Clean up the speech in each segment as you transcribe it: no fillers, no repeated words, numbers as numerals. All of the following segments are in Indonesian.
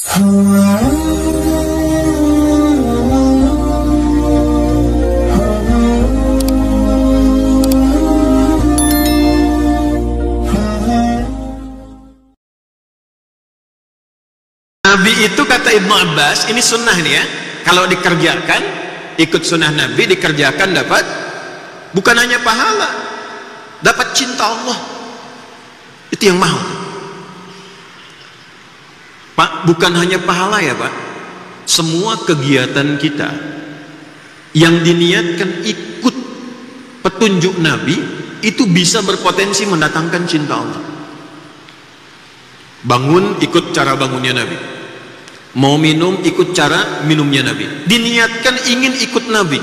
Nabi itu kata Ibnu Abbas, ini sunnah nih ya, kalau dikerjakan, ikut sunnah Nabi, dikerjakan dapat bukan hanya pahala, dapat cinta Allah. Itu yang mahal Pak, bukan hanya pahala ya Pak, semua kegiatan kita yang diniatkan ikut petunjuk Nabi itu bisa berpotensi mendatangkan cinta Allah. Bangun, ikut cara bangunnya Nabi. Mau minum, ikut cara minumnya Nabi. Diniatkan ingin ikut Nabi,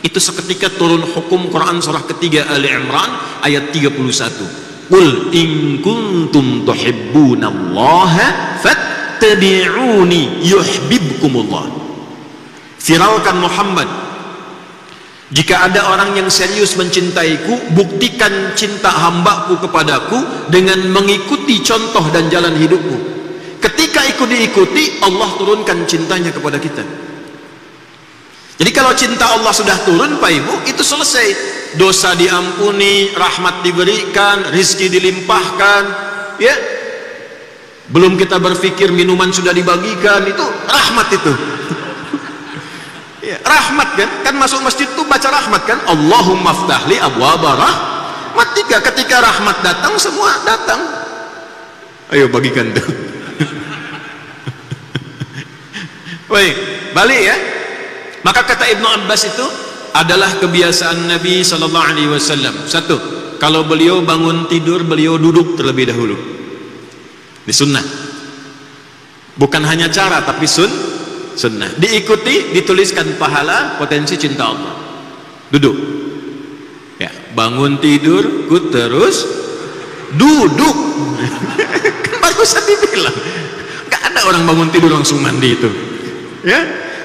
itu seketika turun hukum Quran surah ketiga Ali Imran ayat 31. Qul in kuntum tuhibbunallaha fattabi'uni yuhibbukumullah. Viralkan Muhammad, jika ada orang yang serius mencintaiku, buktikan cinta hambaku kepadaku dengan mengikuti contoh dan jalan hidupmu. Ketika ikut diikuti, Allah turunkan cintanya kepada kita. Jadi kalau cinta Allah sudah turun Pak Ibu, itu selesai. Dosa diampuni, rahmat diberikan, rizki dilimpahkan, ya. Belum kita berpikir minuman sudah dibagikan, itu rahmat itu. Ya, rahmat kan masuk masjid tuh baca rahmat kan, Allahumma ftahli abwaba rahmat. Ketika rahmat datang, semua datang. Ayo bagikan tuh. Baik, balik ya. Maka kata Ibnu Abbas, itu adalah kebiasaan Nabi sallallahu alaihi wasallam. Satu, kalau beliau bangun tidur, beliau duduk terlebih dahulu. Ini sunnah. Bukan hanya cara, tapi sunnah. Diikuti, dituliskan pahala, potensi cinta Allah. Duduk. Ya, bangun tidur, terus duduk. Kan barusan dibilang, nggak ada orang bangun tidur langsung mandi itu. Ya,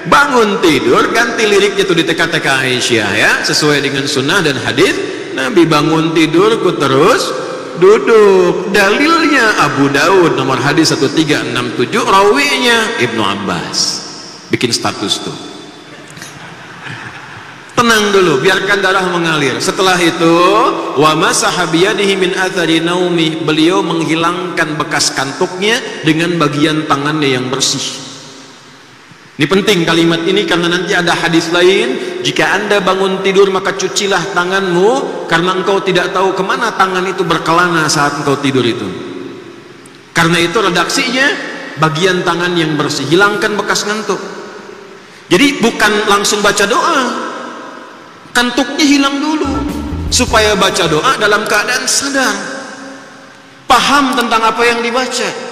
bangun tidur, ganti liriknya tuh di teka-teka Aisyah ya, sesuai dengan sunnah dan hadis Nabi. Bangun tidur, terus duduk. Dalilnya Abu Daud nomor hadis 1367, rawinya Ibnu Abbas. Bikin status tuh. Tenang dulu, biarkan darah mengalir. Setelah itu, wa masaha biyadihi min athari naumi, beliau menghilangkan bekas kantuknya dengan bagian tangannya yang bersih. Ini penting kalimat ini, karena nanti ada hadis lain, jika Anda bangun tidur maka cucilah tanganmu, karena engkau tidak tahu kemana tangan itu berkelana saat engkau tidur itu. Karena itu redaksinya bagian tangan yang bersih, hilangkan bekas ngantuk. Jadi bukan langsung baca doa, kantuknya hilang dulu, supaya baca doa dalam keadaan sadar, paham tentang apa yang dibaca.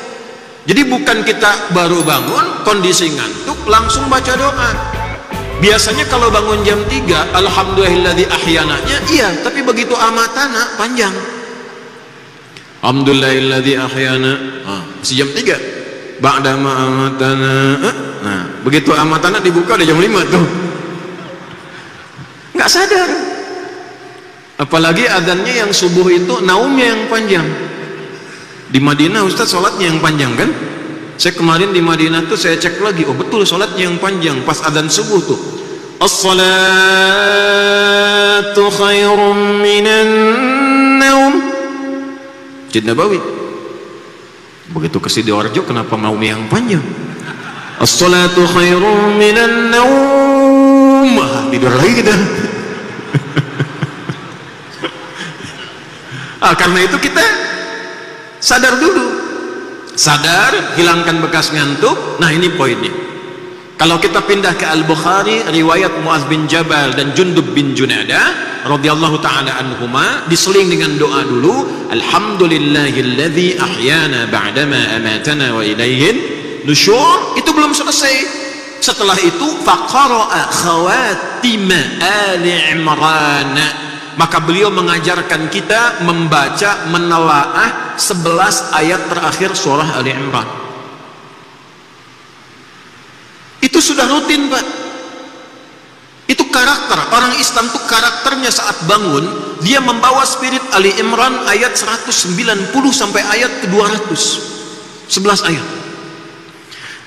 Jadi bukan kita baru bangun, kondisi ngantuk, langsung baca doa. Biasanya kalau bangun jam 3, alhamdulillahilladzi ahyananya, iya, tapi begitu amatana panjang. Alhamdulillahilladzi ahyana, masih jam 3. Ba'dama amatana, nah, begitu amatana dibuka udah jam 5 tuh. Nggak sadar. Apalagi adzannya yang subuh itu naumnya yang panjang. Di Madinah Ustaz sholatnya yang panjang kan? Saya kemarin di Madinah tuh saya cek lagi, oh betul sholatnya yang panjang pas adzan subuh tuh. As-salatu khairum minan naum. Masjid Nabawi. Begitu ke Sidoarjo kenapa mau yang panjang? As-salatu khairum minan naum. Tidur lagi kita. Karena itu kita sadar dulu, sadar, hilangkan bekas ngantuk. Nah ini poinnya. Kalau kita pindah ke Al-Bukhari, riwayat Muaz bin Jabal dan Jundub bin Junadah radhiyallahu taala anhuma, diseling dengan doa dulu, alhamdulillahilladzi ahyana ba'dama amatana wa ilaihin nusyur. Itu belum selesai. Setelah itu faqara'a khawatim Ali Imran, maka beliau mengajarkan kita membaca, menelaah 11 ayat terakhir surah Ali Imran. Itu sudah rutin Pak. Itu karakter orang Islam tuh, karakternya saat bangun dia membawa spirit Ali Imran ayat 190 sampai ayat ke 200, 11 ayat.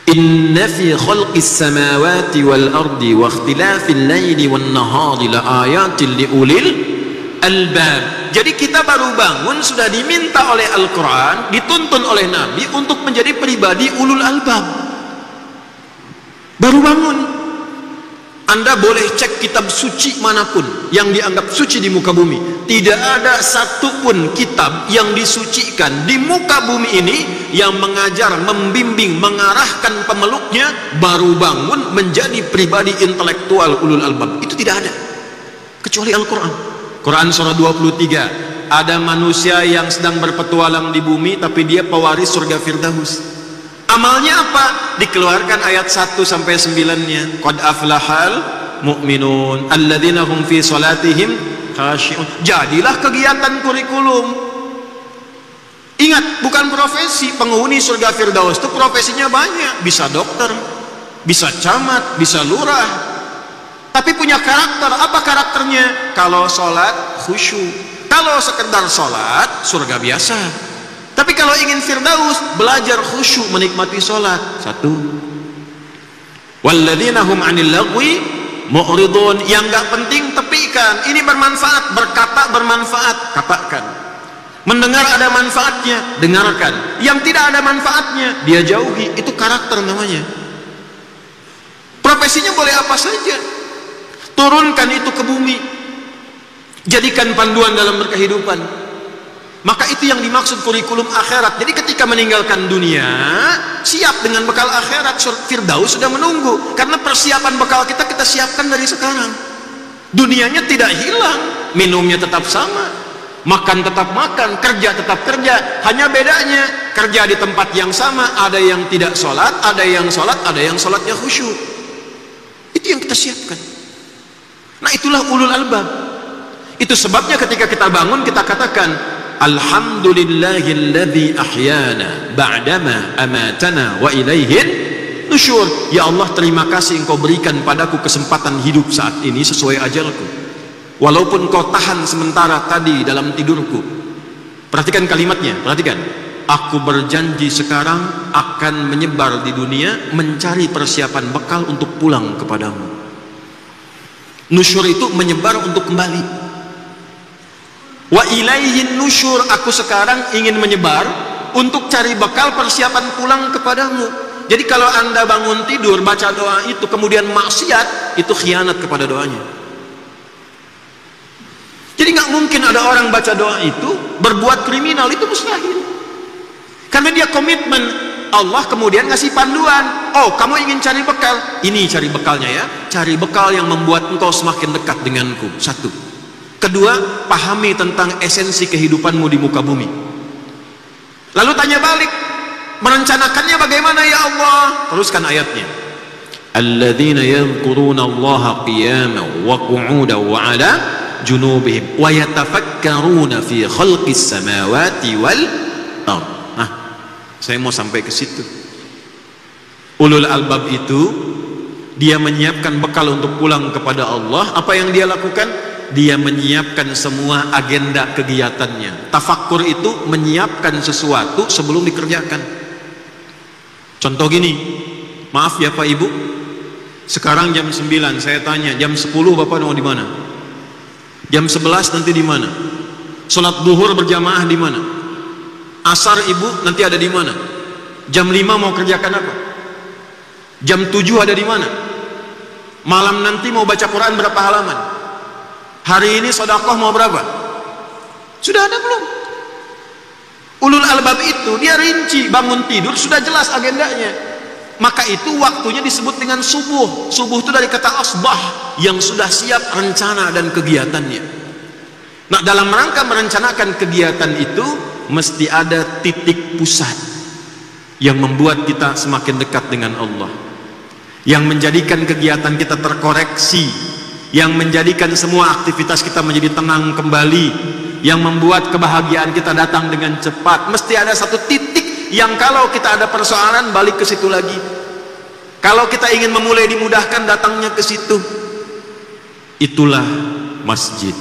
Inna fi khalqis samawati wal ardi wa ikhtilafil laili wan nahari la ayatin li ulil albab. Jadi kita baru bangun sudah diminta oleh Al-Quran, dituntun oleh Nabi untuk menjadi pribadi ulul albab. Baru bangun. Anda boleh cek kitab suci manapun yang dianggap suci di muka bumi. Tidak ada satupun kitab yang disucikan di muka bumi ini yang mengajar, membimbing, mengarahkan pemeluknya baru bangun menjadi pribadi intelektual ulul albab. Itu tidak ada. Kecuali Al-Quran. Quran surah 23. Ada manusia yang sedang berpetualang di bumi tapi dia pewaris surga Firdaus. Amalnya apa? Dikeluarkan ayat 1 sampai 9-nya. Qad aflahal mu'minun alladzina hum fi salatihim khashi'un. Jadilah kegiatan kurikulum. Ingat, bukan profesi. Penghuni surga Firdaus itu profesinya banyak. Bisa dokter, bisa camat, bisa lurah. Tapi punya karakter. Apa karakternya? Kalau sholat khusyuk, kalau sekedar sholat surga biasa. Tapi kalau ingin Firdaus, belajar khusyuk menikmati sholat. 1. Walladzina hum 'anil lagwi mu'ridun. Yang gak penting tepikan. Ini bermanfaat, berkata bermanfaat, katakan. Mendengar ada manfaatnya, dengarkan. Yang tidak ada manfaatnya, dia jauhi. Itu karakter namanya. Profesinya boleh apa saja. Turunkan itu ke bumi. Jadikan panduan dalam berkehidupan. Maka itu yang dimaksud kurikulum akhirat. Jadi ketika meninggalkan dunia, siap dengan bekal akhirat. Firdaus sudah menunggu. Karena persiapan bekal kita siapkan dari sekarang. Dunianya tidak hilang, minumnya tetap sama, makan tetap makan, kerja tetap kerja. Hanya bedanya kerja di tempat yang sama. Ada yang tidak sholat, ada yang sholat, ada yang sholatnya khusyuk. Itu yang kita siapkan. Nah, itulah ulul albab. Itu sebabnya ketika kita bangun kita katakan Alhamdulillahilladzi ahyana ba'dama amatana wa ilaihin nusyur. Ya Allah, terima kasih Engkau berikan padaku kesempatan hidup saat ini sesuai ajalku. Walaupun Kau tahan sementara tadi dalam tidurku. Perhatikan kalimatnya, perhatikan. Aku berjanji sekarang akan menyebar di dunia mencari persiapan bekal untuk pulang kepadamu. Nusyur itu menyebar untuk kembali. Wa ilaihin nusyur, aku sekarang ingin menyebar untuk cari bekal persiapan pulang kepadamu. Jadi kalau Anda bangun tidur baca doa itu kemudian maksiat, itu khianat kepada doanya. Jadi nggak mungkin ada orang baca doa itu berbuat kriminal, itu mustahil. Karena dia komitmen. Allah kemudian ngasih panduan. Oh, kamu ingin cari bekal? Ini cari bekalnya ya. Cari bekal yang membuat engkau semakin dekat denganku. 1. Kedua, pahami tentang esensi kehidupanmu di muka bumi. Lalu tanya balik, merencanakannya bagaimana ya Allah? Teruskan ayatnya. Alladzina yadhkuruna Allaha qiyaman wa qu'udan wa 'ala junubihim wa yatafakkaruna fi khalqis samawati wal ardh. Nah, saya mau sampai ke situ. Ulul albab itu dia menyiapkan bekal untuk pulang kepada Allah. Apa yang dia lakukan? Dia menyiapkan semua agenda kegiatannya. Tafakkur itu menyiapkan sesuatu sebelum dikerjakan. Contoh gini, maaf ya Pak Ibu, sekarang jam 9, saya tanya, jam 10 Bapak mau di mana? Jam 11 nanti di mana? Sholat duhur berjamaah di mana? Asar Ibu nanti ada di mana? Jam 5 mau kerjakan apa? Jam 7 ada di mana? Malam nanti mau baca Quran berapa halaman? Hari ini sedekah mau berapa? Sudah ada belum? Ulul albab itu dia rinci, bangun tidur sudah jelas agendanya. Maka itu waktunya disebut dengan subuh. Subuh itu dari kata asbah, yang sudah siap rencana dan kegiatannya. Nah, dalam rangka merencanakan kegiatan itu mesti ada titik pusat yang membuat kita semakin dekat dengan Allah, yang menjadikan kegiatan kita terkoreksi, yang menjadikan semua aktivitas kita menjadi tenang kembali, yang membuat kebahagiaan kita datang dengan cepat. Mesti ada satu titik yang kalau kita ada persoalan balik ke situ lagi. Kalau kita ingin memulai dimudahkan datangnya ke situ. Itulah masjid.